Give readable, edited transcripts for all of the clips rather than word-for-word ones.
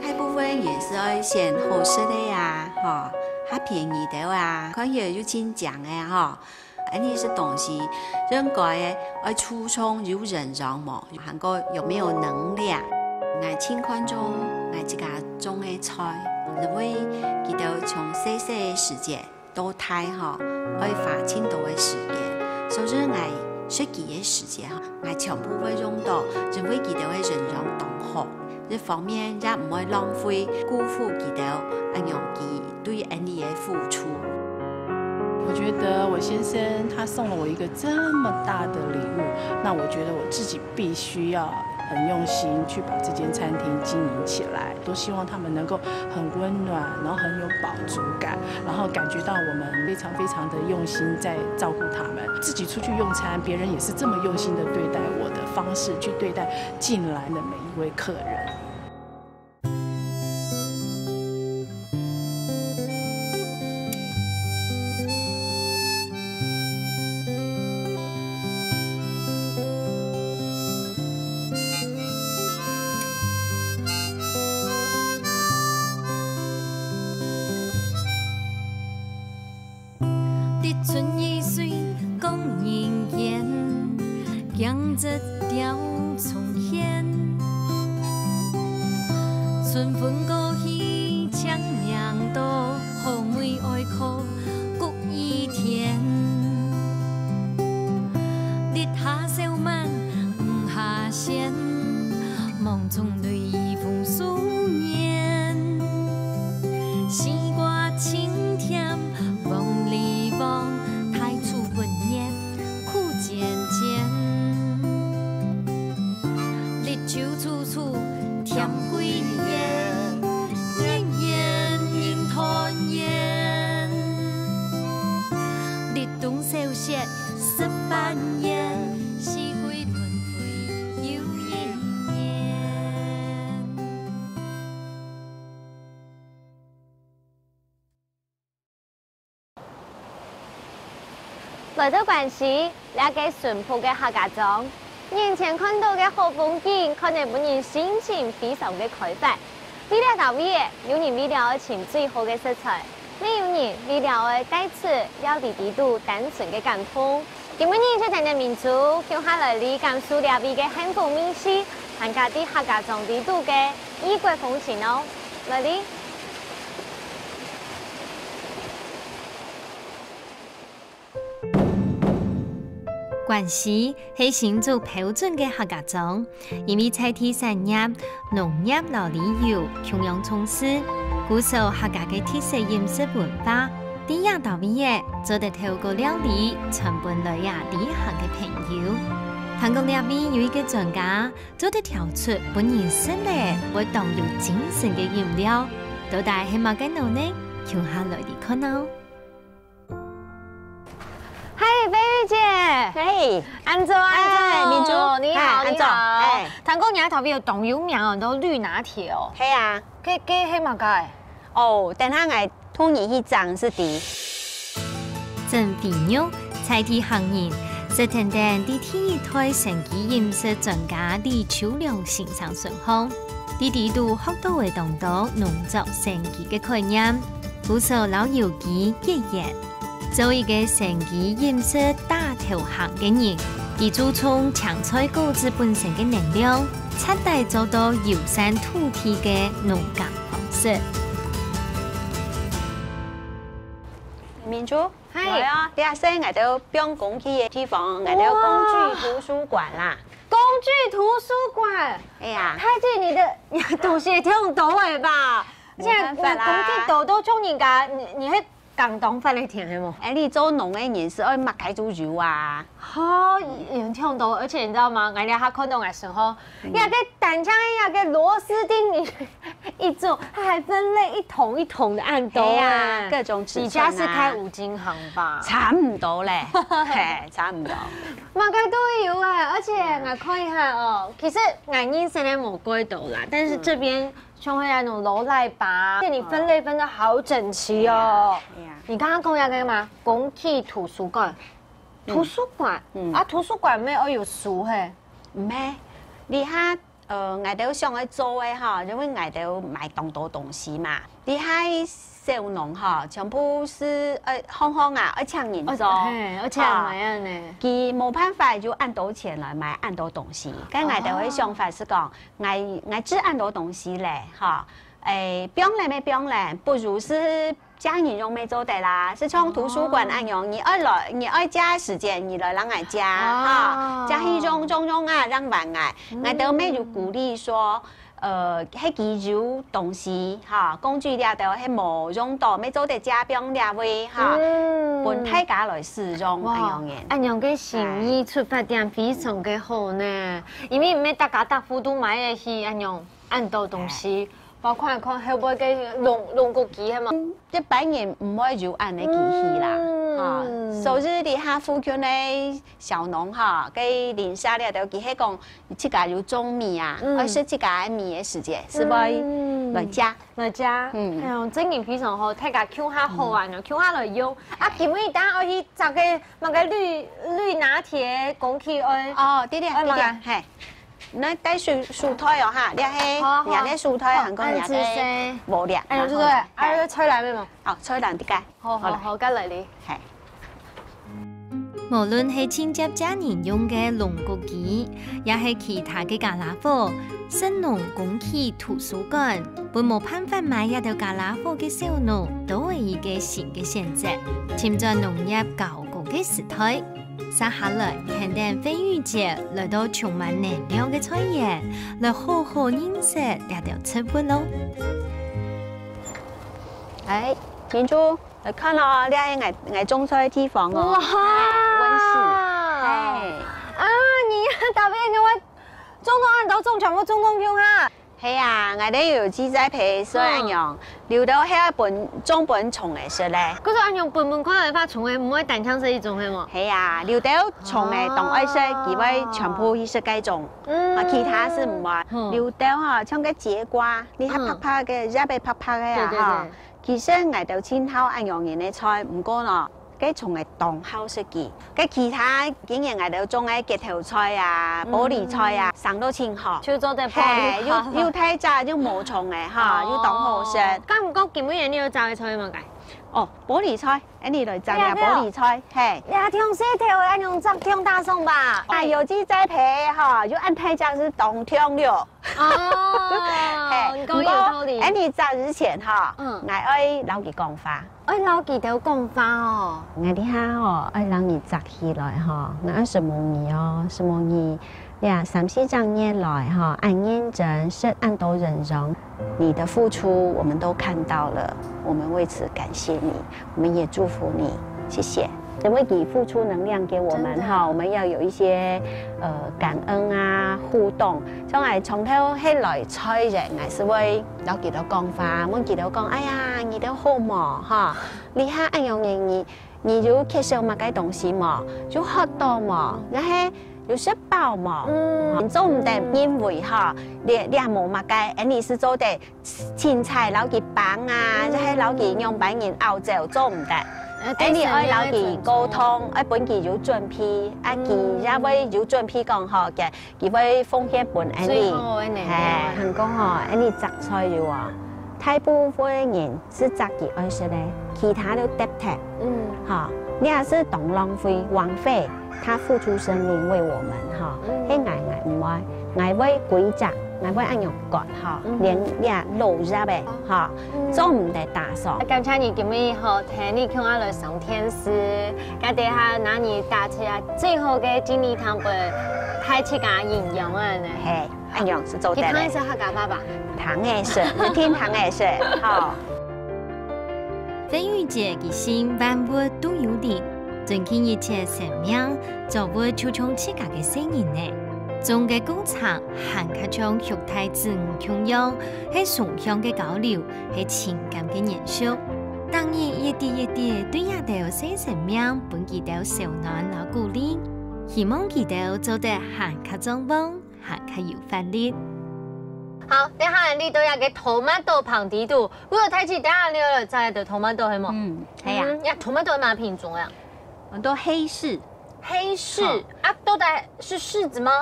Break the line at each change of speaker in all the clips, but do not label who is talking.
大部分也是要选好吃的呀，哈，还便宜的啊，可以有进奖的哈。那些东西应该要初衷有人让嘛，韩国有没有能量？我情看中我自家种的菜，因为记得从细细的时间到大哈，要花很多的时间，所以我设计的时间哈，我全部会用到，因为记得的人让同好。一方面也唔会浪费、辜负记得安样佢对安利的付出。
我觉得我先生他送了我一个这么大的礼物，那我觉得我自己必须要很用心去把这间餐厅经营起来。都希望他们能够很温暖，然后很有饱足感，然后感觉到我们非常非常的用心在照顾他们。自己出去用餐，别人也是这么用心的对待我的方式去对待进来的每一位客人。
春意水讲人言，江浙调重现。春分过去，江凉多，后梅爱哭谷一天。日下小满五下线，梦中泪风素年。西瓜清甜，梦里望。秋处处甜桂烟，年年迎团圆。日东小雪十万年，四季轮回又一年。
来到关西，了解淳朴的客家庄。眼前看到的好风景，可能本人心情非常的开放。为了到位，有人为了请最好的食材，另有人为了带出要地地道单纯的感风。今日就谈谈民族，向下来理感受了位的幸福美食，参加啲客家庄地道的异国风情哦，来哩！
关西是新竹标准的客家庄，因为菜地产业、农业和旅游同样重视，鼓受客家的特色饮食文化。啲亚到位嘅做得透过料理，传本来亚啲行嘅朋友。韩国那边有一个专家，做得调出本人生嚟会当有精神嘅饮料，到底系乜嘅路呢？向下来啲看哦。
嗨，飞玉姐，
嘿，
安坐安坐，
民珠，
你好，你好。
哎，
谈讲伢头边有动有名哦，都绿拿铁哦。
嘿啊，
给黑马盖。
哦，等下我通你一张是的。
真肥肉，菜地行业，食甜甜啲第一台神奇饮食专家李秋良先生顺风，啲地度学到会当到农作神奇嘅概念，鼓受老友记爷爷。做一个神奇饮食大头行嘅人，以注重强菜果子本身嘅能量，彻底做到友善土地嘅农耕方式。
民珠，係啊，你阿生我都邊講起嘅地方，我都工具圖書館啦。
工具圖書館，
哎呀，
太姐你的東西也挺多嘅吧？
冇辦法啦，
工具多都中人家，你係。廣東話你聽係冇？
哎，你做農嘅人是愛擘開豬肉啊！
好，有聽到，而且你知道嗎？我哋下看到嘅時候，一個彈槍，一個螺絲釘，你一做，它還分類一桶一桶的按多
啊，各種尺寸啊。
你家是開五金行吧？
差唔多咧，嘿，差唔多。
擘開都有啊，而且我看一下哦，其實我認識的冇幾多啦，但是這邊。像會那種羅賴吧，你分類分得好整齊哦。你剛剛講要幹嘛？公器圖書館，圖書館，啊圖書館咩？我有書嘿。
唔係，你下我哋想去做嘅哈，因為我哋買咁多東西嘛，你喺小農哈，全部是行行啊，請人做，
而且買啊呢，
佢冇辦法就按多錢來買按多東西。跟我哋嘅想法是講，我只按多東西咧，哈，不用咧咩不用咧，不如是家人用沒做得啦，是從圖書館按用，你愛加時間，你來讓我加哈，加一種啊，讓玩我都沒有鼓勵說。迄幾種東西哈，工具了都迄無用到，沒做得加標了位哈，本大家來使用安樣嘅。
安樣嘅心意出發點非常嘅好呢，因為唔係大家大幅度買嘅是安樣按到東西，包括看後尾嘅龍骨機係嘛，
一般人唔會就按你機器啦，哈，所以你下附近嘅小農哈，佢連下了都佢係講，自家要種米啊，而是自家米嘅時間，是咪來加？
來加，哎呀，經營非常好，睇下搶下好啊，搶下來用。啊，今日等我去找個某個綠拿鐵講起愛。
哦，啲係。那帶蔬菜哦哈，你係人哋蔬菜韓國人哋無料，
哎呀，對對，哎，吹來咩嘛？
哦，吹爛啲嘅，
好，跟嚟你。
係。
無論係親接家人用嘅龍骨機，也係其他嘅加拿貨，新農公企圖書館，本冇辦法買一條加拿貨嘅小農，都係一個新嘅選擇。潛在農業高谷嘅時代。接下來，肯定飛魚節來到充滿能量嘅菜園，來好好認識呢條植物咯。
明珠，你看咯，呢係我種菜嘅地方哦。溫室。
你大邊嘅話，種全部種用哈。
係啊，我哋有機栽培，所以安樣留到喺種本蟲嘅時咧。
嗰種安樣本可能發蟲嘅，唔會單槍是一種係嘛？
係啊，留到蟲嘅動愛色，佢會全部一式計種，其他是唔會。留到哈，像個節瓜，你係拍拍嘅，一被拍拍嘅啊哈。其實我哋千頭安樣人嘅菜唔過咯。cái從嚟當好食嘅，cái其他竟然我哋種嘅結頭菜啊、玻璃菜啊，生到前後，
就做啲玻璃，
要睇咋，要冇蟲嘅嚇，要當好食。
咁唔講見每人都要摘嘅菜嘛？計
哦，玻璃菜，你來摘呀玻璃菜，係。
呀，聽細條嘅用摘聽大餸吧。
啊，有機栽培嚇，要按太摘是當聽了。
哦，唔講有道理。
你摘之前哈，我愛留佢講法。
愛留佢條講法哦。
我哋下哦，愛讓你摘起來哈，我愛什麼意哦，什麼意？呀，3、4張年來哈，按認真是按都人容，你的付出我們都看到了，我們為此感謝你，我們也祝福你，謝謝。因為你付出能量給我們哈，我們要有一些感恩啊互動，將來從頭起來菜人，係是會有幾多講法，我幾多講，哎呀，你都好嘛哈，你睇按樣嘢，你就缺少乜嘅東西嘛，就學到嘛，然後。有食飽嘛？做唔得，因為哈，你冇乜嘅，你是做得青菜撈佢綁啊，即係撈佢用板人熬就做唔得。你愛撈佢溝通，愛本佢有準備，佢也會有準備講好嘅，佢會奉獻本你。係，香港嗬，你摘菜嘅話，大部分人是摘佢愛食咧，其他都得踢。嚇，你也是當浪費枉費。他付出生命為我們哈，喺捱唔愛，捱為規則，捱為按樣割哈，連路入嘅哈，做唔得打掃。
剛才你今日好聽你講下來上天師，家底下拿你打出來最後嘅精力湯本，太起個營養啊呢。
係，按樣是做得。
你湯是客家爸爸，
湯嘅是，你聽湯嘅是，好。
飛魚節嘅心萬物都有靈。尊敬一切生命，就會注重自家嘅聲音呢。種嘅工廠，行卡將肉體自我供養，係雙向嘅交流，係情感嘅延續。當然，一啲一啲對一條新生命，本佢哋受暖和鼓勵，希望佢哋做得行卡中邦，行卡有法律。
好，等下你都有個토마토旁地度，如果睇起等下你有摘的토마토係冇？
係啊。
呀，토마토係乜品種呀？
很多黑柿，
黑柿啊，都得是柿子嗎？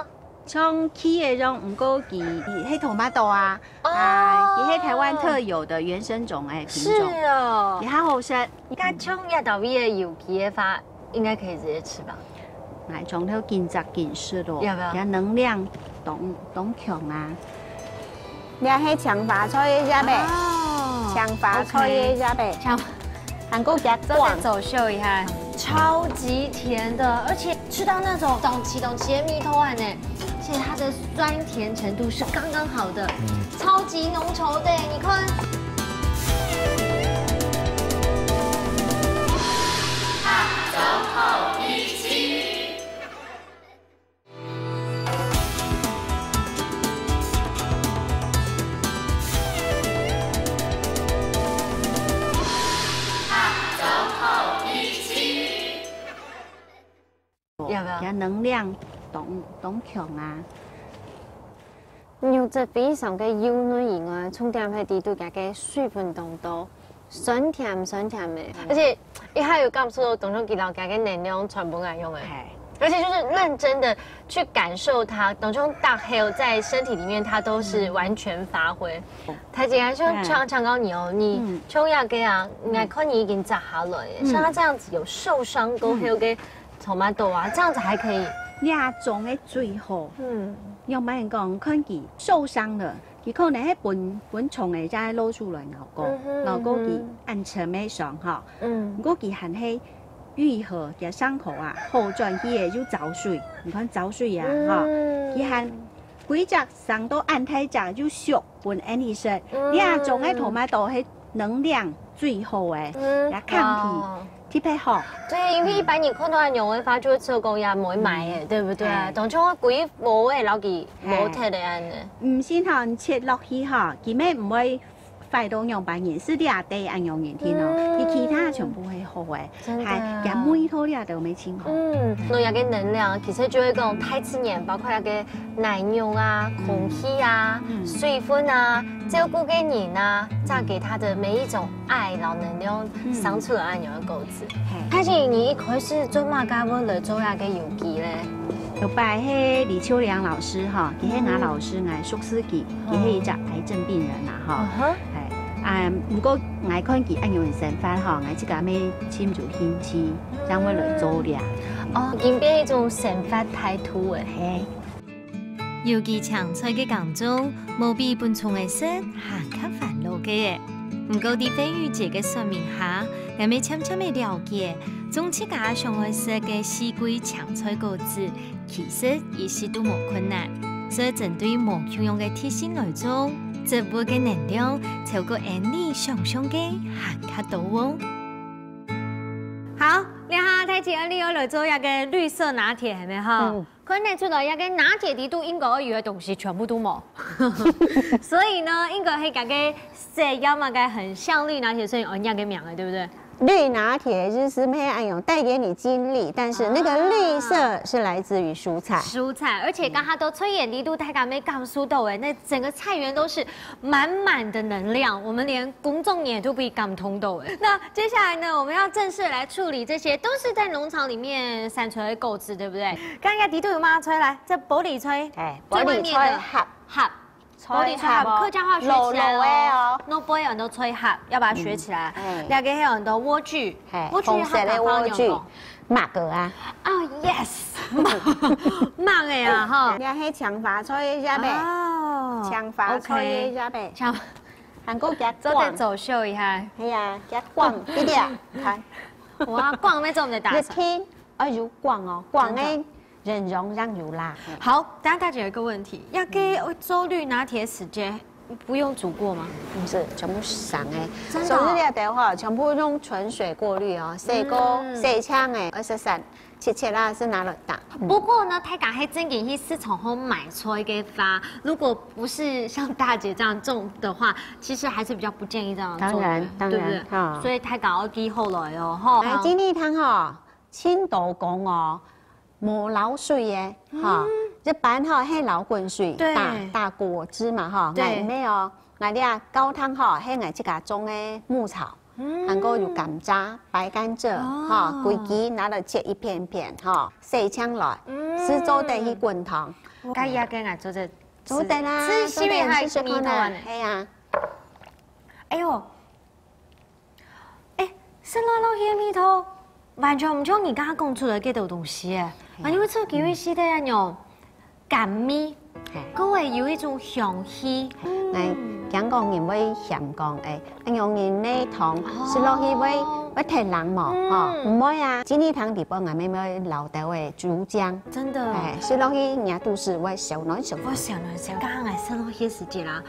像起的种，唔过伊黑头马豆啊，伊黑台湾特有的原生种品种，
是哦，
也较好食。
那葱亚豆味的有机的话，应该可以直接吃吧？
来，从头紧扎紧实咯，
要不要？
它能量懂强啊。
你黑强发菜的呗，强发菜的呗，韩国加
再走秀一下，超级甜的，而且吃到那种懂起的蜜头碗呢，而且它的酸甜程度是刚刚好的，超级浓稠的，你看。要不要？
它能量懂强啊。
牛质非常嘅幼嫩以外，重点係啲都加嘅水分當多，酸甜的，而且一下有感受到當中幾道加嘅能量全部愛用誒，而且就是認真的去感受它，當中大黑在身體裡面它都是完全發揮。太姐像長高你哦，你衝下嘅啊，我看你已經摘下來，像它這樣子有受傷過後嘅tomato啊，這樣子還可以。
亞種嘅最好，用別人講，看佢受傷了，佢可能喺本蟲嘅在攞出來咬過佢按層尾上嚇，如果佢係喺愈合嘅傷口啊，好轉佢嘅就走水，你看走水啊嚇，佢係幾隻傷到按太隻就熟本安利食，亞種嘅tomato係能量最好嘅，也抗體。特別好，
對，因為一般你看到牛尾花就會做工也唔會買嘅，對不對？當初我幾冇嘅老幾冇睇嚟安嘅。
唔先嚇切落去嚇，佢咩唔會快到用白人，是啲阿爹按用人天咯，佢其他全部係好嘅，係也每套啲都未清好。
農藥嘅能量其實就會講太自然，包括那個奶牛啊、空氣啊、水分啊、照顧嘅人啊，再給他的每一種愛，然後能量生出來按樣嘅構子。開始你一開始做乜家務嚟做那個有機咧？
有拜係李秋良老師嚇，佢係我老師，我屬司機，佢係一隻癌症病人啊嚇，係如果我看佢按用生法嚇，我即個咩簽做興趣，將會來做咧。
見邊一種生法態度嘅係。
有機搶菜嘅工作，無比本從嘅事，行較煩惱嘅。唔過啲飛魚姐嘅說明下，我哋淺淺嘅了解，總之家上愛食嘅四季搶菜果子，其實也是都冇困難。所以針對冇營養嘅體型來做，植物嘅能量超過你想象嘅行較多哦。
好，你下睇住你有嚟做一個綠色拿鐵係咪哈？佢哋出來一個拿鐵啲都應該有嘅東西全部都冇，所以呢應該係嗰個色要嘛嘅很像綠拿鐵，所以我一個名嘅，對不對？
綠拿鐵就是咩按用帶給你精力，但是那個綠色是來自於蔬菜。
蔬菜，而且剛剛都吹眼力度太感沒感受到哎，那整個菜園都是滿滿的能量，我們連公眾也都被感通到哎。那接下來呢，我們要正式來處理這些，都是在農場裡面產出來的果子，對不對？剛剛地圖有嗎？吹來，這玻璃吹，
玻璃吹盒。
玻璃吹盒，客家話學起來哦。no boy 有很多吹盒，要把它學起來。兩個還有很多萵苣，
紅色的萵苣，麥個啊。
啊 yes， 麥嘅啊哈。
你係長發菜嘅啫唄。哦。長發菜嘅啫唄。長。韓國夾
光。再走秀一下。
係啊，夾光啲啲啊，睇。
哇，光咩做唔得打？
一天有光哦，光嘅。人容讓油辣。
好，等下大姐有一個問題，要給做綠拿鐵時間不用煮過嗎？
不是，全部上誒。
真的。
所以的話，全部用純水過濾哦，洗過、洗槍誒，23、切啦是拿來打。
不過呢，太港喺正經去市場後買菜嘅話，如果不是像大姐這樣種的話，其實還是比較不建議這樣做，
當然，
對不對？所以太港要記後來哦，哈。
來，今天湯哈，青豆講哦。冇流水嘅，哈，一般哈係流滾水，打果汁嘛，哈，嗌咩哦？嗌啲啊高湯哈，係嗌即個種嘅牧草，能夠有甘蔗、白甘蔗，哈，桂枝拿嚟切一片片，哈，洗槍來，是做得去滾湯。
介意嘅我做只
做得啦，
吃西面还
是
米头啊？
系啊。
哎呦，哎，生落落去米头，完全唔像你刚刚讲出来嘅道东西诶。啊，因为做几位是的那种甘米，佢会有一种香气。
嚟讲讲人会咸讲诶，用人呢糖是落去会提冷嘛，吼，唔会啊。今天糖地方我妹妹老豆诶珠江，
真的，
哎，是落去人家都是会小暖小。
我想了想，刚刚系生落去时节啦，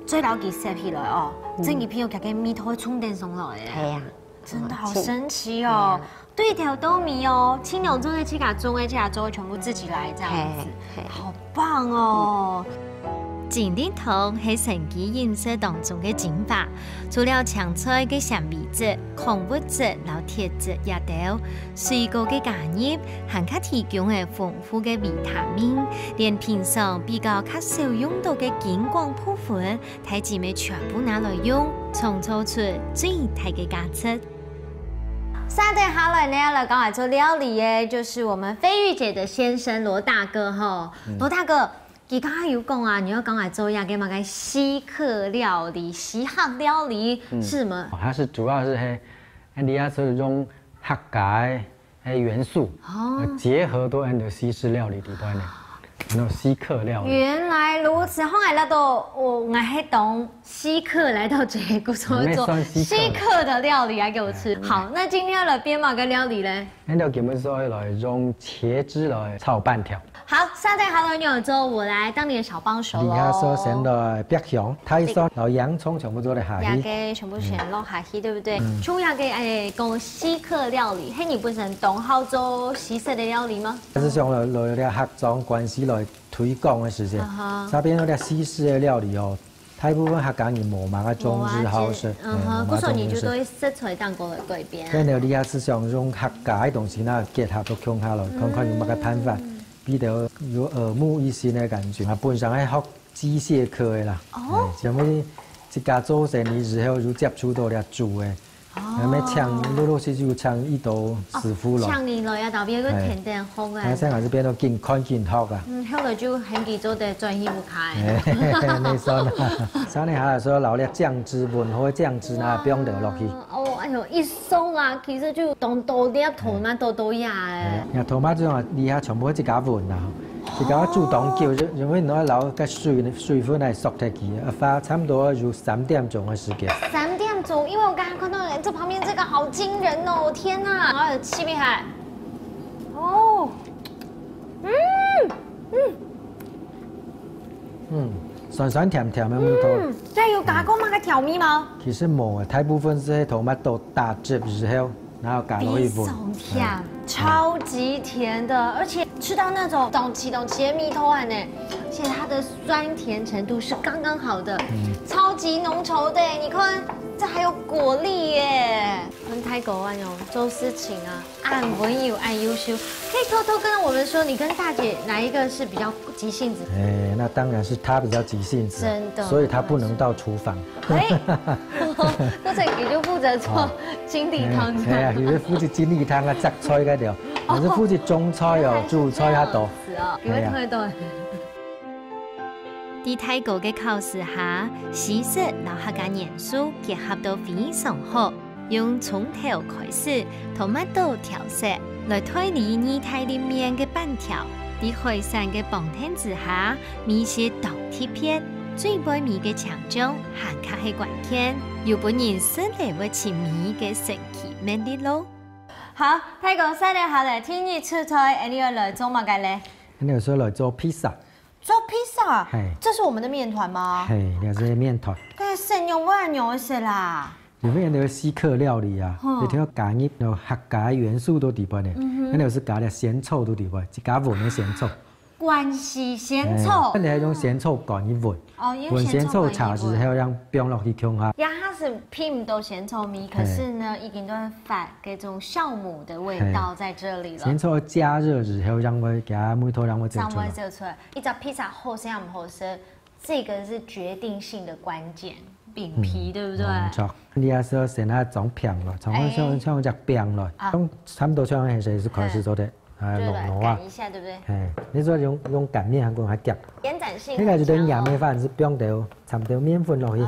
最老几摄起来哦，整一片有嘅米头充电上来诶。
系啊，
真的好神奇哦！对条豆米哦，青柳种的、七甲种的、七甲种的全部自己来这样子，好棒哦！
前顶糖係神奇飲食當中嘅精華，除了青菜嘅纖維質、礦物質、老鐵質也有，水果嘅加入，還可提供嘅豐富嘅維他命，連平常比較較少用到嘅金光部分，睇姊妹全部拿來用，創造出最大嘅價值。
三点好了，呢了，刚才做料理耶，就是我们飞玉姐的先生罗大哥哈，罗大哥。你刚刚有讲啊，你要刚才做一个嘛个西客料理、西客料理是什么？
它是主要是你要是用客家的元素，结合到西式料理里边的，那种西客料理。
原来如此，后来来到我还懂西客来到这个做西客的料理来给我吃。好，那今天的编码跟料理呢？
那就基本上来用茄汁来炒半条。
好，三点好了牛之后，我来当你的小帮手喽。
你看说先来白香、泰蒜、然后洋葱全部做来下去。
嘅全部全落下去，对不对？主要嘅讲西客料理，嘿，你本身懂好做西式的料理吗？
是想来合作关系来推广的事情。这边那西式的料理哦，大部分客家人无嘛个种植好食。
不说你就对食材当过来改变。
跟料理也是想用客家的东西那结合到乡下来，看看有乜个办法。比较有耳目一新的感觉。本身係學機械科的啦，像咩一家做生意之後就接觸到了煮的，咁咩陸陸續續請一道師傅來。
請你來啊，特別個甜點好嘅。
現在係變到健康學啊。
後來就很幾做的專業不開。
沒錯啦，三年下來說留啲醬汁，溫和醬汁啊，不用掉落去。
哎呦，一送啊，其實就當多啲頭嘛，多呀誒。
頭嘛，種你下全部一家混啦，一家煮當久，因為攞留個水分嚟熟得起，花差唔多要3點鐘嘅時間。
3點鐘，因為我剛剛看到這旁邊這個好驚人哦，天哪！然後氣味還，哦，
酸酸甜甜的米頭。
這有加過嘛個調味嗎？
其實冇，大部分是頭嘛都打汁之後，然後加落去混。
甜，超級甜的，而且吃到那種懂起的米頭啊呢，而且它的酸甜程度是剛剛好的，超級濃稠的。你看，這還有果粒耶！跟泰國啊，做事情啊，按文有按優秀。可以偷偷跟我們說，你跟大姐哪一個是比較急性子？
那當然是她比較急性子，
真的，
所以她不能到廚房。
嗰陣你就負責做經理湯。
係啊，佢負責經理湯啊，摘菜嗰條，我是負責種菜哦，煮菜較多。
係啊，對。
喺泰國嘅考試下，西式同客家元素結合到非常好，用從頭開始，同乜都調色，來推理意大利麵嘅板條。喺海鮮嘅幫襯之下，米是當貼片，最背米嘅強醬，還卡係關鍵，有本人生嚟會切米嘅神奇魅力咯。
好，泰國三年下嚟，天熱出菜，你要來做乜嘅咧？
你有時候來做披薩。
做披薩，這是我們的麵團嗎？
係，你係麵團。
但係成用不用是啦。
因為那個西客料理啊，你聽到加入那客家元素都底邊嘅，那有時加啲鮮醋都底邊，一加混嘅鮮醋。
關係鮮醋。
你係用鮮醋乾一混，混鮮醋茶之後讓冰落去控下。
呀，它是拼唔到鮮醋米，可是呢，已經都反嗰種酵母的味道在這裡了。
鮮醋加熱之後，讓佢加梅頭，讓佢走出來。
走出來，一隻披薩好食唔好食，這個是決定性的關鍵。餅皮對不對？
冇錯，你係說先係裝餅咯，從像隻餅咯，差唔多像係是開始做的。啊
就来
弄啊
擀，一下，对不对？
嘿，你说用擀面还讲还夹，
延展性
那个就等
很强哦
盐的饭是不用掉差不多面粉落去。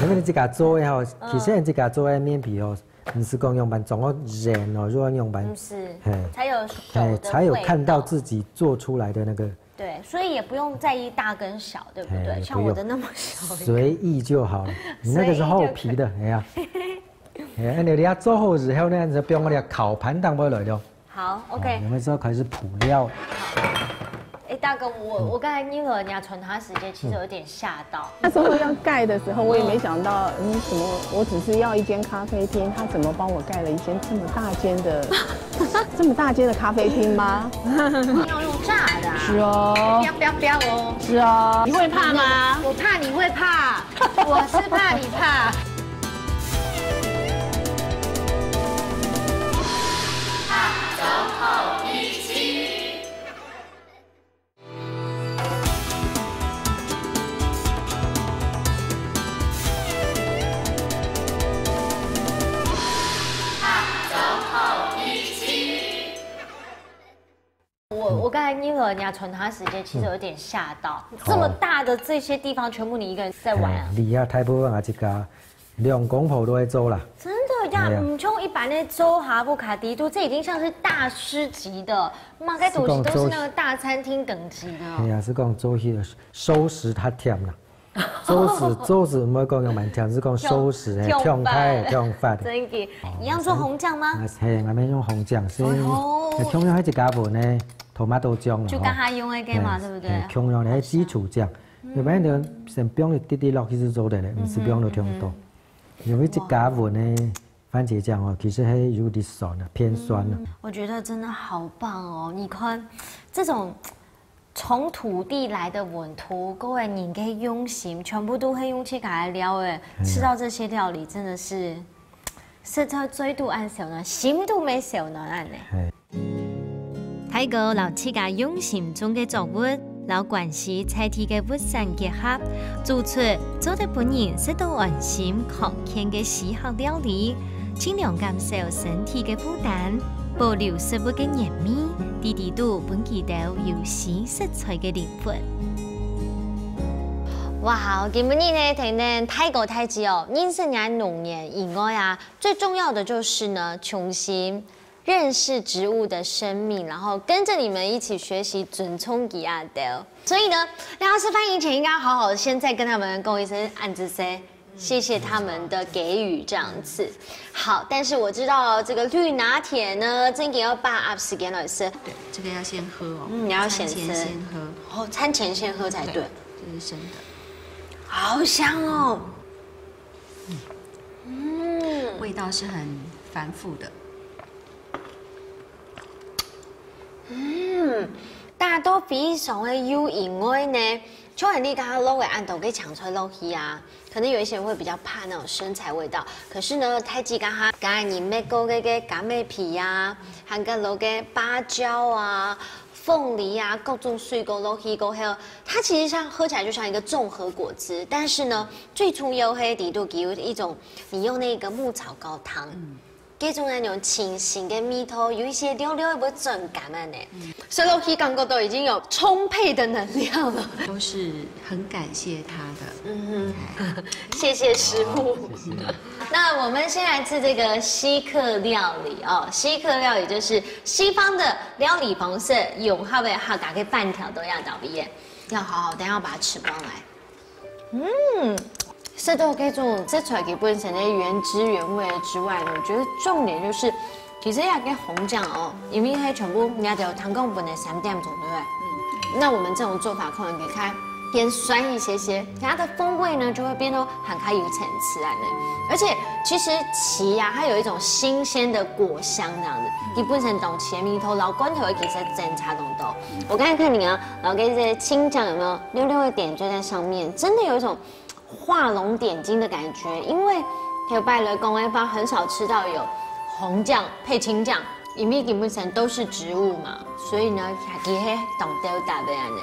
因为你自家做的吼，其实你自家做的面皮哦，不是讲用板装个热哦，如果用板
不，是
嘿，
才有手的
才有
味道
看到自己做出来的那个，
对，所以也不用在意大跟小，对不对？
哎
像我的那么小一个，
随意就好了。你那个是厚皮的，哎呀，哎，你要做好之后呢，就不用我哋烤盘当不来了。
好，OK。
有的时候开始铺料。
哎，大哥，我刚才因为人家传达时间，其实有点吓到。
那时候要盖的时候，我也没想到，怎么我只是要一间咖啡厅，他怎么帮我盖了一间这么大间的咖啡厅吗？
要用炸的啊？
是哦，
不要哦！
是哦，你会怕吗？
我怕你会怕，我是怕你怕。我刚才因为人家传达时间，其实有点吓到。这么大的这些地方，全部你一个人在玩啊？
你啊，大部分也一家两公婆都会做啦。
真的呀，唔像一般的周哈布卡迪都，这已经像是大师级的，马该东西都是那个大餐厅等级的。
哎呀，是讲做迄个收拾较忝啦。做事唔好讲用蛮忝，是讲收拾诶，痛快痛快。
真嘅，一样做红酱吗？
嘿，我们用红酱先，用迄一家份呢，tomato酱啦。
就刚才用的嘛，对不对？
用用咧基础酱，要不然就先不用滴滴落去是做的咧，唔是不用到太多。因为一家份呢番茄酱哦，其实还有点酸啊，偏酸啊。
我觉得真的好棒哦！你看这种。从土地来的稳土，各位你可以用心，全部都会用去改料诶。吃到这些料理真的是，食到嘴都安小呢，心都没小呢安呢。
睇過老七家用心中嘅作物，老關係菜地嘅物產結合，做出做得本人食到安心康健嘅喜好料理，盡量減少身體嘅負擔。保留食物嘅黏味，地地都本記到有鮮食材嘅靈魂。
哇，今日呢，聽呢太高太極哦，認識人家農業以外啊，最重要的就是呢，重新認識植物的生命，然後跟着你們一起學習尊重佢啊的。所以呢，大家吃飯以前應該好好先再跟他們講一聲安之些。謝謝他們的給予，這樣子好。但是我知道這個綠拿鐵呢，真嘅要把握時間來吃。
对，这个要先喝哦。
你要先
餐前先喝。
哦，餐前先喝才对。
这是生的。
好香哦。
味道是很繁复的。
但都非常的有营味呢。就很你刚刚捞给按头给抢出来捞去啊，可能有一些人会比较怕那种生菜味道。可是呢，太极刚哈刚才你咩勾个干梅皮呀，还个捞个芭蕉啊、凤梨啊，各种水果捞去，还有它其实像喝起来就像一个综合果汁，但是呢，最初有黑底都给有一种你用那个牧草高汤。这种那种清新的味道，有一些料料会整感的呢。所以我感觉都已经有充沛的能量了。
都是很感谢他的。
谢谢师傅。那我们先来吃这个西客料理哦。西客料理就是西方的料理方式，用它的哈打给半条都要倒闭，要好好，等下把它吃光来。吃到这种食材基本上的原汁原味之外呢，我觉得重点就是，其实要跟红酱哦，因为它全部人家都有糖供本的3点钟，对不对？那我们这种做法可能给它偏酸一些些，它的风味呢就会变得很开有层次来的。而且其实荠呀，它有一种新鲜的果香这样子，基本上懂荠米头老罐头其实真差东多。我刚才看你啊，然后跟这些青酱有没有溜溜的点缀在上面，真的有一种。画龙点睛的感觉，因为有拜了公安方很少吃到有红酱配青酱，因为基本上都是植物嘛，所以呢，还给嘿懂得打的样子。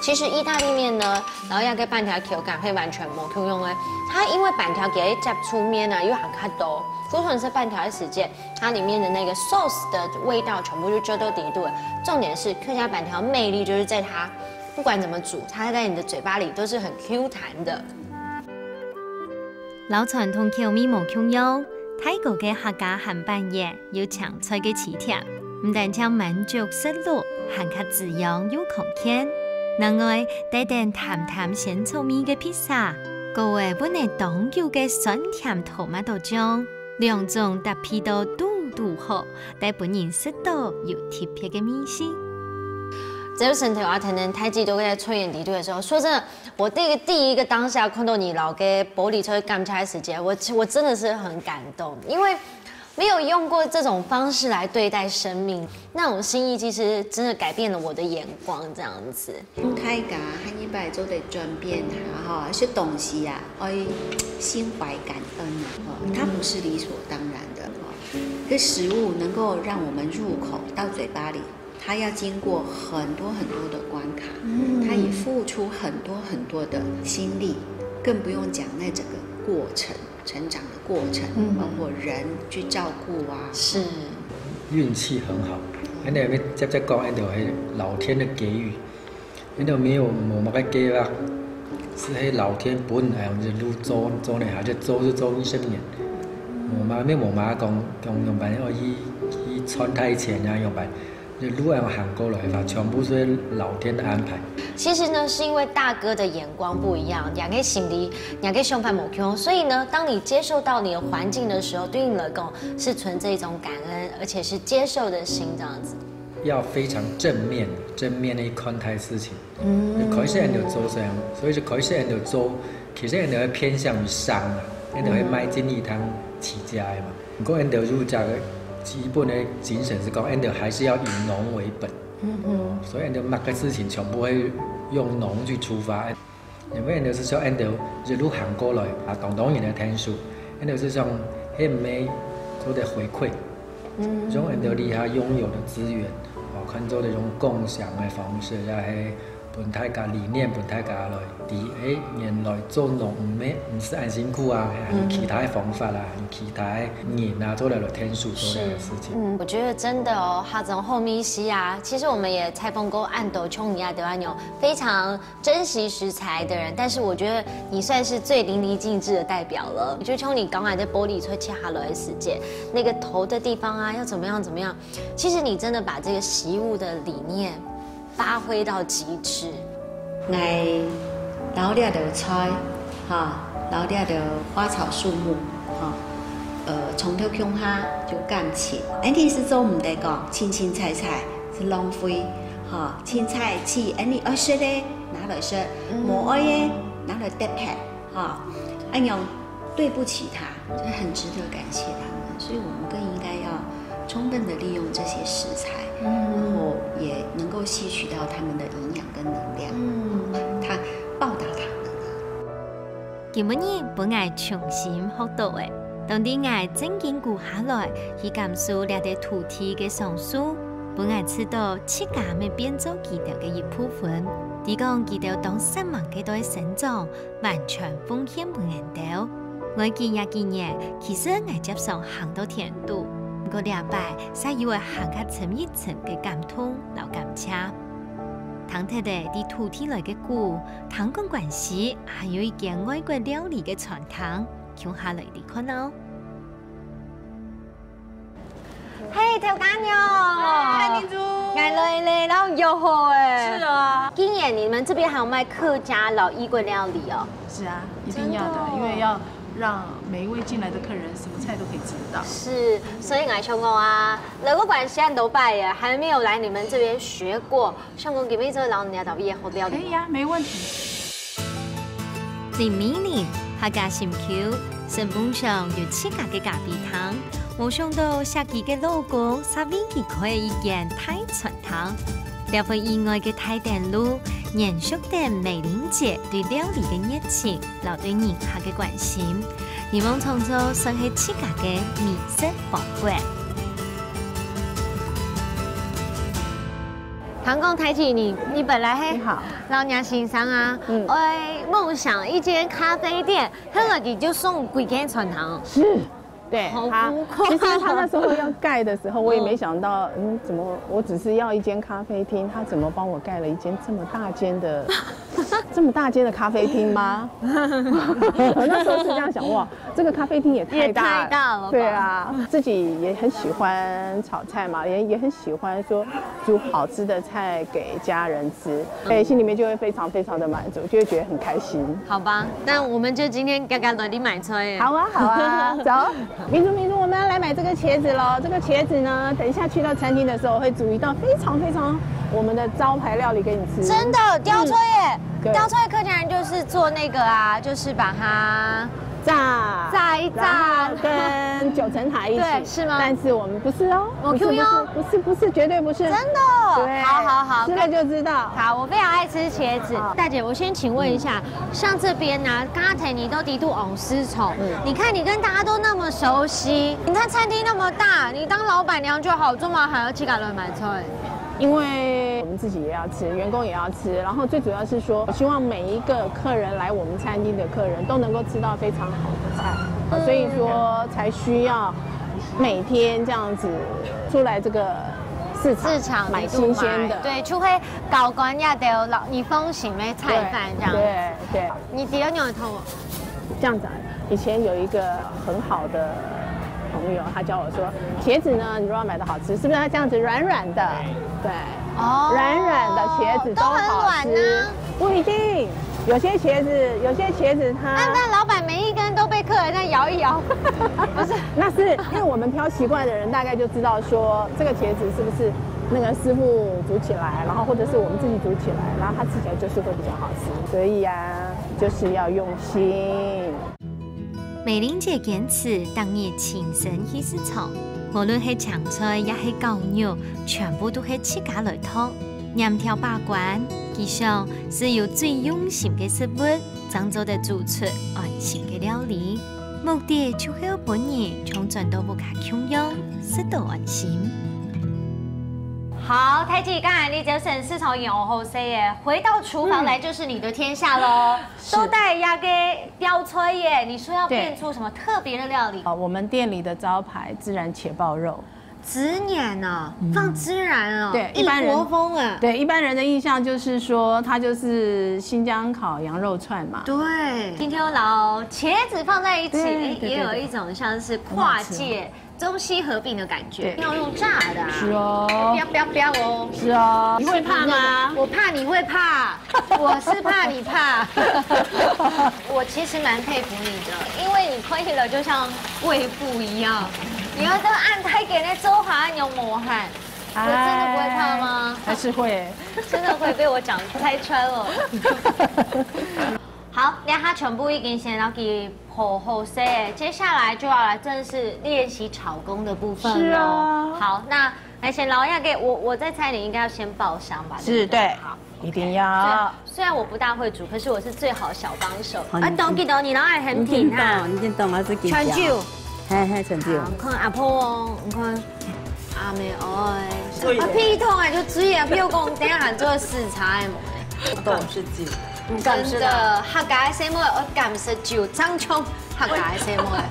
其实意大利面呢，然后要跟板条口感会完全无同样的。它因为板条给它接触面呢又很卡多，如果是板条的时间，它里面的那个 sauce 的味道全部就遮到底度了。重点是客家板条魅力就是在它不管怎么煮，它在你的嘴巴里都是很 Q 弹的。
老传统口味无共样，泰国嘅客家汉半夜有强菜嘅磁铁，唔但將滿足食落，還較滋養又空間。另外，帶點淡淡鮮臭味嘅披薩，各位本嚟當有嘅酸甜토마토醬，兩種搭配到嘟好，帶本人食到有特別嘅味道。
只有身體話可能太激動在吹眼底對的時候，說真的，我第一個當下看到你老嘅玻璃車幹起來的時間，我真的是很感動，因為沒有用過這種方式來對待生命，那種心意其實真的改變了我的眼光，這樣子。
用大家喺呢擺做嚟轉變下哈，一些東西啊，愛心懷感恩啊，它不是理所當然的哈。一個食物能夠讓我們入口到嘴巴裡。他要經過很多的關卡，他也付出很多的心力，更不用講那整個過程，成長的過程，包括人去照顧啊。
是，
運氣很好，因為接講，因為係老天的給予，因為沒有乜嘅計劃，是係老天本來用就路做呢，下就做100年。冇媽講用白我以穿太前啊用白。路要行過來吧，全部是老天的安排。
其實呢，是因為大哥的眼光不一樣，兩個心裡，兩個想法不同，所以呢，當你接受到你的環境的時候，對你來講是存着一種感恩，而且是接受的心，這樣子。
要非常正面地看待事情。開始人就做這樣，所以就開始人就做，其實人就會偏向於商啊，人就會賣進一趟起家的嘛。不過人就入家嘅。基本的精神是講 ，Endo 還是要以農為本，所以 Endo 每個事情全部會用農去出發，因為 Endo 是說 Endo 一路行過來，啊，當然的天數 ，Endo 是講很美做的回饋，用 Endo 底下擁有的資源，看做這種共享的方式，也係本大家理念，本大家來，原來做農唔是很辛苦啊，有其他的方法啦，有其他的人啊，做了天數做的事情。
我覺得真的哦，哈種後面西啊，其實我們也採訪過安斗瓊尼亞德安牛，非常珍惜食材的人，但是我覺得你算是最淋漓盡致的代表了。我覺得從你剛才在玻璃車切下來的時間，那個頭的地方啊，要怎麼樣，其實你真的把這個習物的理念發揮到極致。
嚟撈啲嘅菜，哈，撈啲嘅花草樹木，哈，從頭向下就乾切。安尼是做唔得個，青菜是浪費，哈，青菜切，安尼愛食咧拿來食，冇愛嘅拿來搭配，哈，安樣對不起他，就很值得感謝他們，所以我們更應該要充分的利用這些食材，然後也能夠吸取到他們的營養跟能量，他報答他們啊。
今日本愛重新學到嘅，當啲愛正經顧下來，去感受兩啲土地嘅上書，本愛知道自家咪變做基督嘅一部分。啲講基督當失望嘅對成長，完全奉獻俾人哋。我見也見嘢，其實我接受行到甜度。個禮拜，才以為行下層一層嘅感通老感謝。唐太太啲土地來嘅故，唐公關係，還有一件外國料理嘅傳統，叫下嚟啲看咯。
嘿，條干牛，嗨，明珠，愛來，然後又好哎。是啊。今年你們這邊還有賣客家老異國料理哦？
是啊，一定要的，因為要讓每一位進來的客人什麼菜都可以吃得到。
是，所以我想講啊，如果關係都拜耶，還沒有來你們這邊學過，想講給每做老人家導業好料理。
可以啊，沒問題。
連每年客家深口，成本上有自家嘅咖啡湯，冇想到設計嘅 logo，十年期可以一件太傳統。了無意外嘅太電路，延續啲美玲姐對料理嘅熱情，留對人客嘅關心，希望創造屬於自家嘅美食寶貴。
唐公抬起你本來嘿，
你好，
老娘欣赏啊，我梦想一间咖啡店，他那里就送几间船堂。
是。对，
好
他
浮夸
其实他那时候要盖的时候，我也没想到，怎么我只是要一间咖啡厅，他怎么帮我盖了一间这么大间的咖啡厅吗？我那时候是这样想，哇，这个咖啡厅也太大
了吧，
对啊，自己也很喜欢炒菜嘛，也很喜欢说煮好吃的菜给家人吃，对，心里面就会非常非常的满足，就会觉得很开心。
好吧，那我们就今天刚刚来买菜。
好啊，好啊，走。民族，我们要来买这个茄子喽。这个茄子呢，等一下去到餐厅的时候，会煮一道非常非常我们的招牌料理给你吃。
真的，雕炊耶！
对
雕炊客家人就是做那个啊，就是把它炸一炸，
跟九层塔一起，
对，是吗？
但是我们不是哦，不是，绝对不是，
真的。
对，
好，
吃了就知道。
好，我非常爱吃茄子。大姐，我先请问一下，像这边呢，刚才你都低度昂丝绸，你看你跟大家都那么熟悉，你看餐厅那么大，你当老板娘就好，做嘛还要去赶来买菜。
因为我们自己也要吃，员工也要吃，然后最主要是说，我希望每一个客人来我们餐厅的客人都能够吃到非常好的菜，所以说才需要每天这样子出来这个市场买新鲜的，
对，除非高官也得有你风行的菜饭这样。
对。
你第二牛头
这样子啊，以前有一个很好的朋友，他教我说，茄子呢，你如果要买的好吃，是不是要这样子软软的？对，软软的茄子都好吃，不一定。有些茄子它，
那老板每一根都被客人在摇一摇，不是？
那是因为我们挑习惯的人，大概就知道说这个茄子是不是那个师傅煮起来，然后或者是我们自己煮起来，然后它吃起来就是会比较好吃。所以啊，就是要用心。
美玲姐坚持当日亲身去市场，無論係長菜也係狗肉，全部都係自家來劏。鹽條把關，其實是由最用心嘅食物，創造得做出安心嘅料理。目的就係要本人從轉到無卡供養，食到安心。
好，太极，刚才你就省市场演后生耶，回到厨房来就是你的天下喽。都带鸭给雕炊耶，你说要变出什么特别的料理？
我们店里的招牌孜然茄爆肉。
孜然啊，放孜然啊，
对，
一般人风啊，
对一般人的印象就是说它就是新疆烤羊肉串嘛。
对，今天有老茄子放在一起，也有一种像是跨界中西合并的感觉。要用炸的啊，
是哦，
不要哦，
是哦。你会怕吗？
我怕你会怕，我是怕你怕。我其实蛮佩服你的，因为你可以了，就像胃部一样。你要这样按太给那周涵有磨汗，我真的不会怕吗？
还是会，
真的会被我讲拆穿了。好，那它全部已经先要给好色，接下来就要来正式练习炒功的部分了。是啊。好，那来先老要给我在猜你应该要先爆香吧？
是对，
好，
一定要。
虽然我不大会煮，可是我是最好小帮手。啊，懂你老爱很甜啊。
你先懂啊，是
全酒。
嘿，成就。
看阿婆哦，你看阿妹哎，啊屁痛哎就水啊，譬如讲等下喊做食材嘛，
懂是酒，
真的客家的什么我感受酒，张冲客家的什么。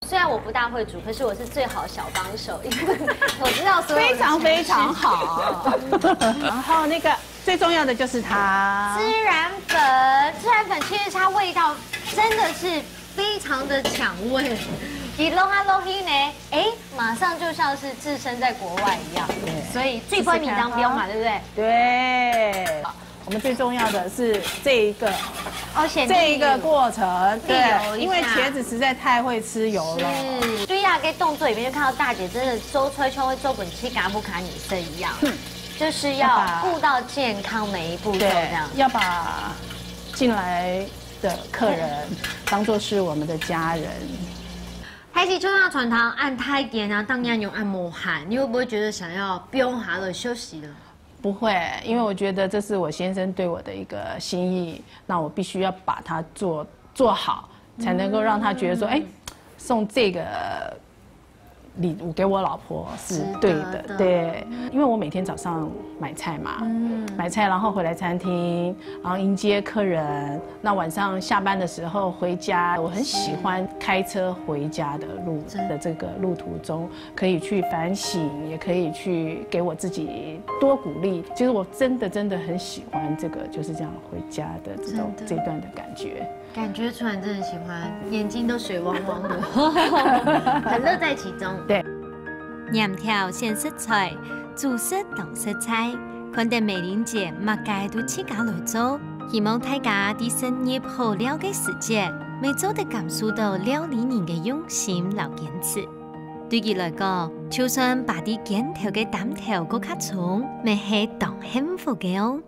虽然我不大会煮，可是我是最好小帮手，因为我知道所有
非常非常好。然后那个最重要的就是它
孜然粉，孜然粉其实它味道真的是非常的抢味。你弄它弄去呢，哎，马上就像是置身在国外一样。所以最不你当标嘛，对不对？
对。我们最重要的是这一个过程，对，因为茄子实在太会吃油了。
是，对呀，跟动作里面就看到大姐真的周吹秋会周本期嘎不卡女生一样，就是要顾到健康每一步骤这样，
要把进来的客人当作是我们的家人。
太
还是就像传统按太点啊，当然用按摩汗，你会不会觉得想要不用下了休息了？
不会，因为我觉得这是我先生对我的一个心意，那我必须要把它做好，才能够让他觉得说，哎，送这个礼物给我老婆是对的，对，因为我每天早上买菜嘛，买菜然后回来餐厅，然后迎接客人，那晚上下班的时候回家，我很喜欢开车回家的这个路途中，可以去反省，也可以去给我自己多鼓励。其实我真的很喜欢这个就是这样回家的这段的感觉。
感觉出来真的很喜欢，眼睛都水汪汪的，很乐在其中。
对，
黏条鲜食材，主食当食材，看到美玲姐乜嘢都自家來做，希望大家對生業好了解世界，每做都感受到料理人嘅用心同堅持。對佢來講，就算把啲鏡頭嘅擔頭個較重，咪係當幸福嘅哦。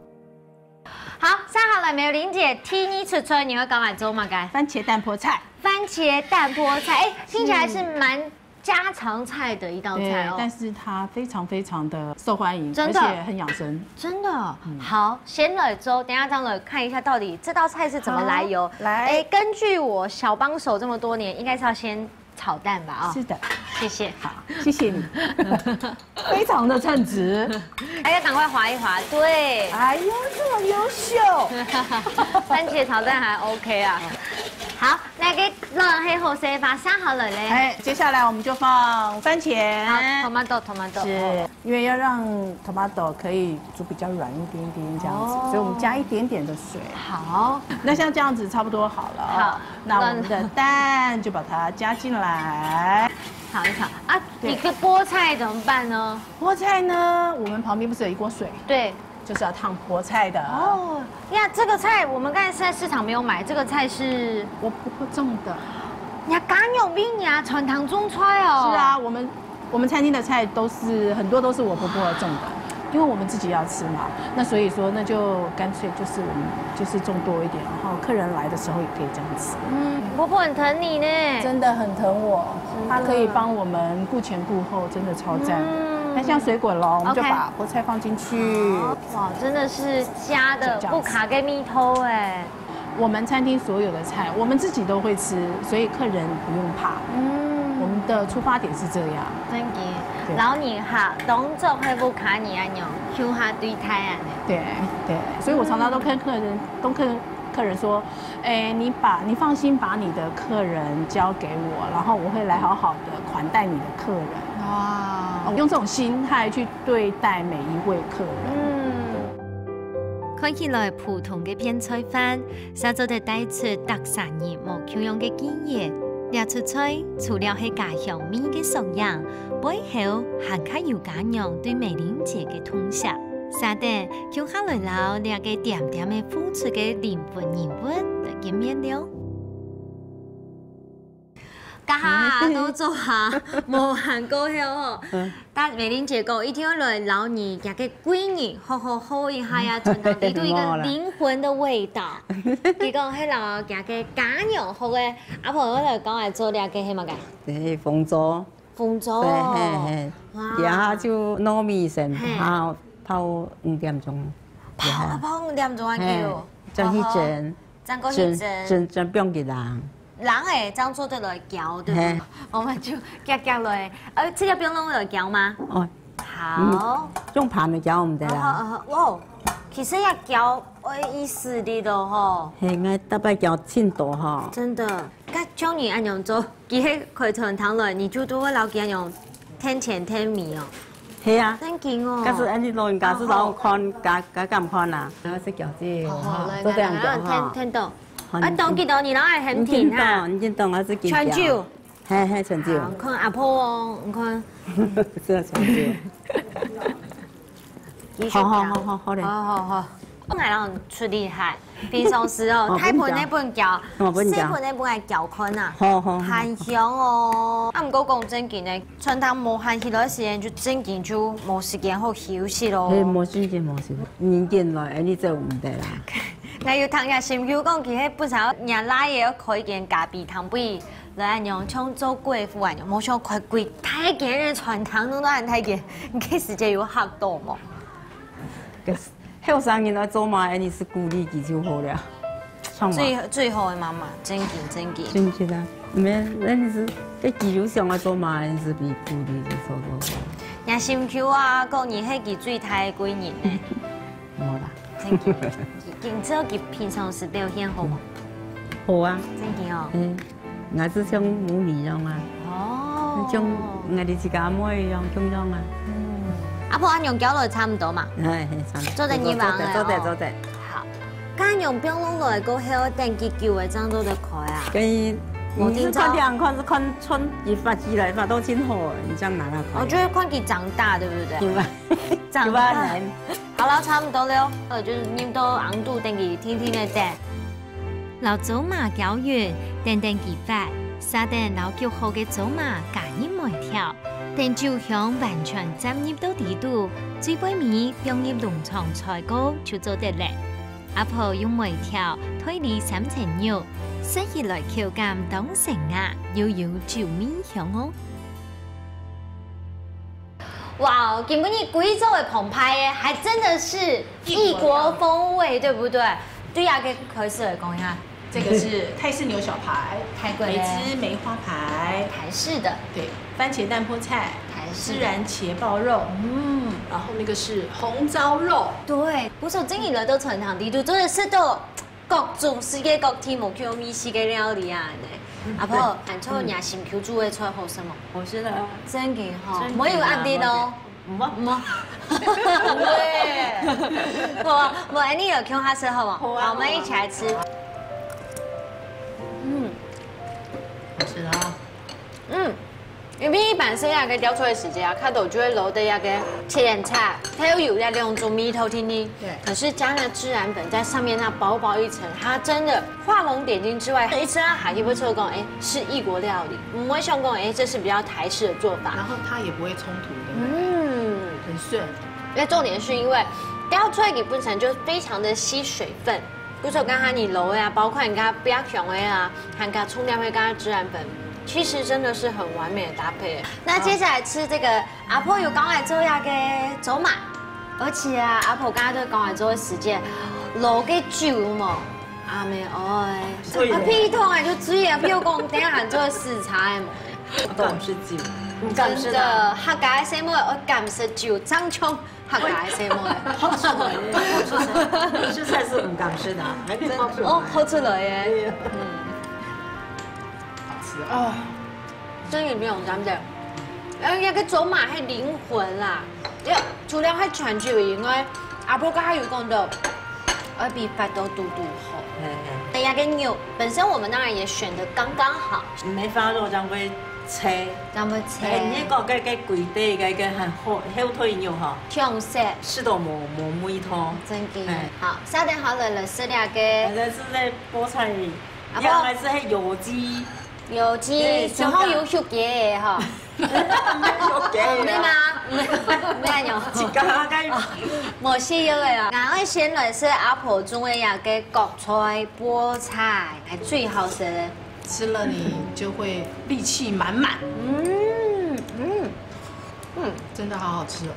好，上好了没有？玲姐，替你出菜，你会赶快做吗？该
番茄蛋婆菜，
番茄蛋婆菜，哎，听起来是蛮家常菜的一道菜哦。
但是它非常的受欢迎，
真的，
而且很养生。
真的，好，先来粥，等一下张磊看一下到底这道菜是怎么来由。
来，
哎，根据我小帮手这么多年，应该是要先炒蛋吧？啊，
是的，
谢谢。
好，谢谢你，非常的称职。
哎，要赶快划一划，对。
哎呦，这么优秀，
番茄炒蛋还 OK 啊。好，那个热黑后生法上好了嘞。
哎，接下来我们就放番茄。
好，tomato。
是，因为要让 tomato 可以煮比较软一点点这样子，所以我们加一点点的水。
好，
那像这样子差不多好了。
好，
那我们的蛋就把它加进来。
炒一炒啊！你个菠菜怎么办呢？
菠菜呢，我们旁边不是有一锅水？
对，
就是要烫菠菜的。
哦呀，这个菜我们刚才是在市场没有买，这个菜是
我婆婆种的。
呀，干有病呀，传糖种菜哦。
是啊，我们餐厅的菜很多都是我婆婆种的，因为我们自己要吃嘛。那所以说，那就干脆就是我们就是种多一点，然后客人来的时候也可以这样吃。
婆婆很疼你呢，
真的很疼我，她可以帮我们顾前顾后，真的超赞。那像水滚了，我们就把菠菜放进去。
哇，真的是家的不卡给蜜偷哎。
我们餐厅所有的菜，我们自己都会吃，所以客人不用怕。我们的出发点是这样。
真嘅，老年客动作会不卡你安样，向下对待啊。
对，所以我常常都跟客人说，哎，你放心把你的客人交给我，然后我会来好好的款待你的客人。哇，用这种心态去对待每一位客人。
看起來普通嘅片菜飯，實做得帶出特產業無窮樣嘅經驗。呢出菜除了係家鄉味嘅素養，背後還卡有家娘對美玲姐嘅痛惜。沙丁叫下來撈呢個點點嘅付出嘅靈魂人物嚟見面了。
家下都做下無限高興哦。但美玲姐講，一定要來撈你家嘅閨女，好一下呀，傳達到一個靈魂的味道。佢講喺撈家嘅家娘好嘅，阿婆我嚟講係做呢個係乜嘅？
係鳳爪。
鳳爪。
係。而家就糯米先泡5點鐘。
泡5點鐘啊叫。
將去蒸。蒸不用給人。
人誒，這樣做得來攪對，我們就夾來。這個不用弄來攪嗎？哦，好。
用盤嚟攪唔得啦。
哇，其實要攪有意思的咯吼。
係，我特別攪清多吼。
真的，咁將你按樣做，佢喺佢傳糖來，你就都會留佢用添錢添米哦。
係啊。
真勁哦。
但是安尼老人家是老看加咁看啊。我識攪這個，都這樣攪哈。
聽到。當見到你，然後係很甜哈。
你當我是
川椒。
係川椒。
看阿婆哦，你看。
是川椒。好嘞。
好。我係人出厲害，平常時哦，太盤那本攪，細盤那本係攪坤啊，很香哦。啊，唔過講正經嘅，傳統無限起來時間就正經就冇時間好休息咯。
冇時間，年紀來你做唔得啦。
我要聽下心口講，其實本身人拉嘢可以見咖啡湯杯来安样像做贵妇安样，冇像快贵太给人传堂拢都按太给，你可以直接有学到冇？
后生人来做嘛，你是鼓励技术好了。
最好的妈妈，真紧。
真紧啊！免，你是在技术上来做嘛，你是比鼓励的做。
也心口啊，讲你迄个最太几年呢？
冇啦。
真紧，今朝佢平常时表现好冇？
好啊。
真紧哦。
我是像母女样啊。
哦。
像我哋自家妹一样咁样啊。
阿婆，安用交落差唔多嘛？
係差唔多。
做得二萬嘅。
做得。
好，咁用表弄落嚟個後等結叫嘅爭到得快啊！
我是看兩看是看穿一發起來發都真好，你這樣拿來看。
我覺得看佢長大，對不對？
有啊，
長大。好啦，差唔多了，就是念到硬度等佢天天嘅等。
老祖馬教育，等佢發，沙等老腳後嘅祖馬假音每條。但就向完全進入到地度，最尾面融入農場菜糕就做得嚟。阿婆用每條推理3層肉，食起來口感當成啊，又有椒米香哦。
哇，今個你貴州的澎湃耶，還真的是異國風味，對不對？對呀，給開始來講一下。
這個是泰式牛小排，
泰國
梅汁梅花排，
台式的，
對，番茄蛋菠菜，
台式
孜然茄爆肉，然後那個是紅糟肉，
對，我所整理了都傳統地圖，真的是到各種世界各地冇叫米世界料理啊！阿婆，喊錯人心口煮的菜好食嗎？
好食啦，
真嘅哈，冇有壓啲咯。冇，對，我你有看下吃好嗎？好啊，我們一起來吃。
好吃啊！
因為一般是那個雕出來時間啊，看到就會留的那個前菜，它又有那兩種米頭聽聽。對。可是加了孜然粉在上面那薄薄一層，它真的畫龍點睛之外，一吃它還會說講，是異國料理，不會像講，這是比較台式的做法。
然後它也不會衝突的，很順。
那重點是因為雕出來嘅本身就非常的吸水分。比如說剛才你揉呀，包括你剛才不要香的呀，還加蔥料會加孜然粉，其實真的是很完美的搭配。那接下來吃這個阿婆有講來做下個走馬，而且啊阿婆剛才都講來做的時間，攞個酒嘛，阿妹哎，屁痛啊就水啊，譬如講等下做食材嘛，
不敢吃酒，
真的客家的什麼我敢食酒，張槍。客家的什麼？
好出來嘅，蔬菜是唔敢吃的，還可以放出來。
哦，好出來耶！
好吃啊！
真係唔用咁嘅，一個走馬係靈魂啦。除了係傳酒以外，阿婆剛才有講到，要比法都嘟嘟好。那一個牛本身，我們當然也選得剛剛好。
梅花肉將會切，
將會切。
呢個嘅貴啲嘅係好推牛哈。
香色。
是到冇梅湯。
真嘅。好，沙丁好了了，食兩個。
係係菠菜，而家係係有機。
有機，然後有肉嘅哈。
肉嘅。
咩嘛？咩樣？
自家雞。
冇需要嘅啦。我哋先來食阿婆種嘅一個國菜菠菜，係最好食嘅。
吃了你就會力氣滿滿。真的好好吃哦。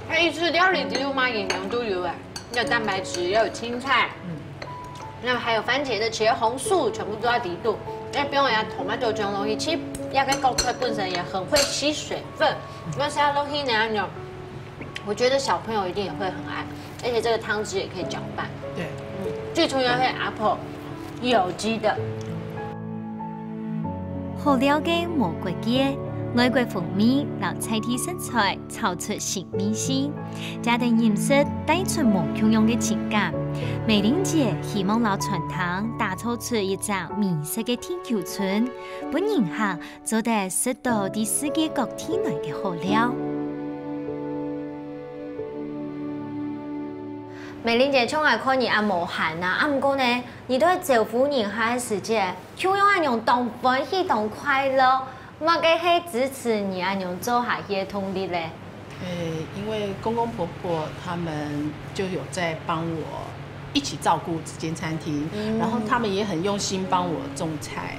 它一吃料理幾乎嘛營養都有哎，有蛋白質，也有青菜，那還有番茄的茄紅素，全部都在底度。因為不用人家tomato這種東西，其實一個國菜本身也很會吸水分。因為其他東西那樣，我覺得小朋友一定也會很愛，而且這個湯汁也可以攪拌。對，最重要是阿婆有機的。
好了解無國界，外國風味留菜地食材，炒出新味鮮，家庭飲食帶出無窮樣嘅情感。美玲姐希望留傳統打造出一隻美食嘅天橋村，本人客做得食到啲世界各地來嘅好料。
美玲姐從來看你阿無限啊，唔過呢，你都係造福人下嘅時節，像用安樣當歡喜當快樂，乜嘅係支持你安樣做下些通力咧？
因為公公婆婆他們就有在幫我一起照顧這間餐廳，然後他們也很用心幫我種菜，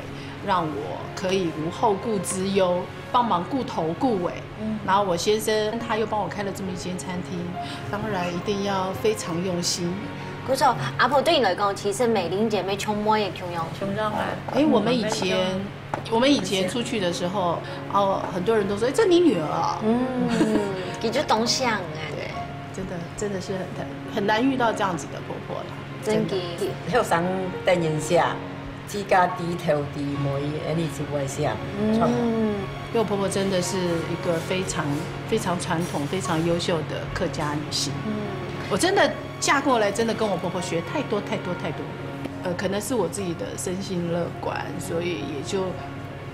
让我可以无后顾之忧，帮忙顾头顾尾。然后我先生他又帮我开了这么一间餐厅，当然一定要非常用心。
嗰時候阿婆對你嚟講，其實美玲姐妹充滿嘅窮樣。
哎，我們以前出去的時候，很多人都說，哎，這你女兒啊。
佢就懂想哎。
對，真的是很難遇到這樣子的婆婆啦。
真嘅。
後生當然下，自家低頭低尾，你就會想。
因為我婆婆真的是一個非常非常傳統、非常優秀的客家女性。我真的嫁過來，真的跟我婆婆學太多。可能是我自己的身心樂觀，所以也就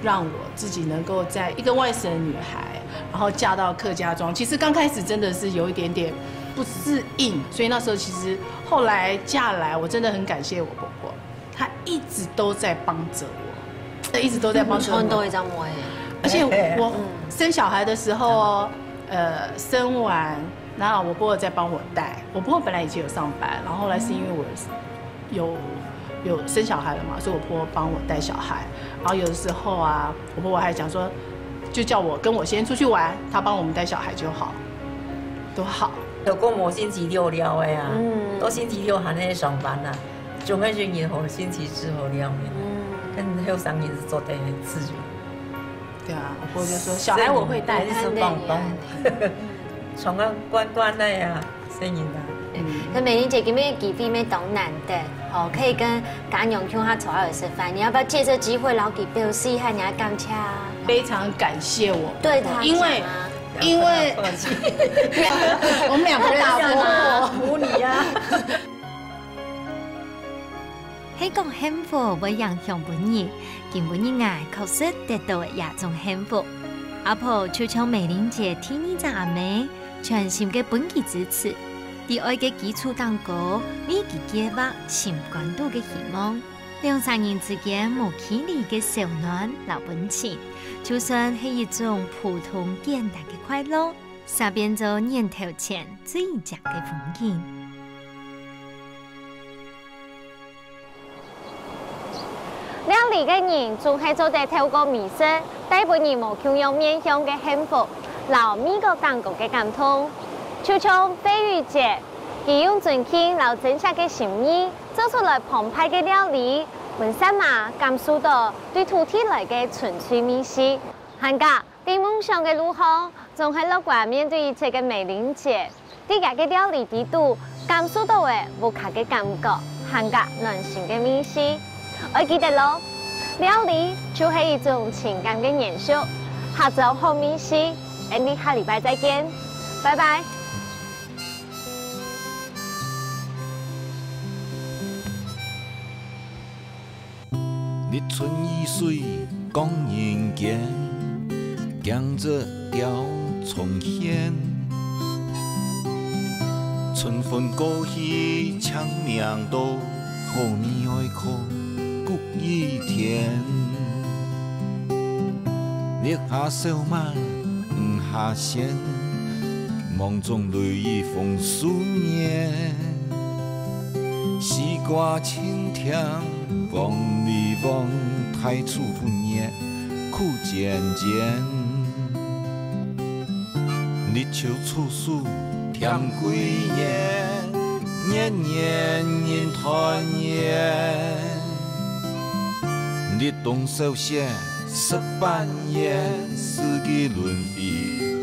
讓我自己能夠在一個外省女孩，然後嫁到客家莊。其實剛開始真的是有一點點不適應，所以那時候其實後來嫁來，我真的很感謝我婆婆，她一直都在幫着我，一直都在幫着我。而且我生小孩的時候，生完。然後我婆婆在幫我帶，我婆婆本來以前有上班，然後後來是因為我有生小孩了嘛，所以我婆婆幫我帶小孩。然後有的時候啊，我婆婆還講說，就叫我跟我先出去玩，她幫我們帶小孩就好，都好。
如果冇星期六了的啊，到星期六還在上班啊，總係然後星期之後了的，跟後生也是做得很自由。
對啊，我婆婆就說小孩我會帶，
是幫從個關的呀，生意啦。
那美玲姐今天機會咩都難得，可以跟家人鄉下坐下來吃飯。你要不要借這機會，老給表示一下你的感謝？
非常感謝我，
對她
因為我們兩個大婆
你呀。
喺講幸福會影響本人，根本人愛確實得到一種幸福。阿婆就像美玲姐天呢隻阿妹，全心嘅本気支持，對愛嘅基礎當高，為其計劃心關度嘅希望，兩三人之間無距離嘅小暖老本情，就算係一種普通簡單嘅快樂，也變做年頭前最佳嘅風景。
料理嘅人仲係做得透過美食，帶俾人無窮樣面向嘅幸福，留美國感覺嘅感通。就像飛魚姐，佢用盡情留真實嘅心意，做出來澎湃嘅料理，本身嘛感受到對土地來嘅純粹美食。韓家對夢想嘅路向，仲係樂觀面對一切嘅美玲姐，啲家嘅料理地度感受到嘅無價嘅感覺，韓家暖心嘅美食。我記得咯，料理就係一種情感嘅延續，下週好美食，我哋下禮拜再見，拜拜。
日春雨水講人間，江浙調重現，春風過去長命道，後面愛靠谷雨天，日下小馬唔下線，夢中淚雨風思念，西瓜青天望你望，太初不念苦漸漸，日秋處暑甜歸年，年年人團圓。日冬收歇十半夜，四季輪迴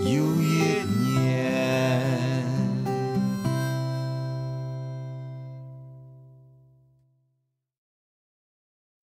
又一年。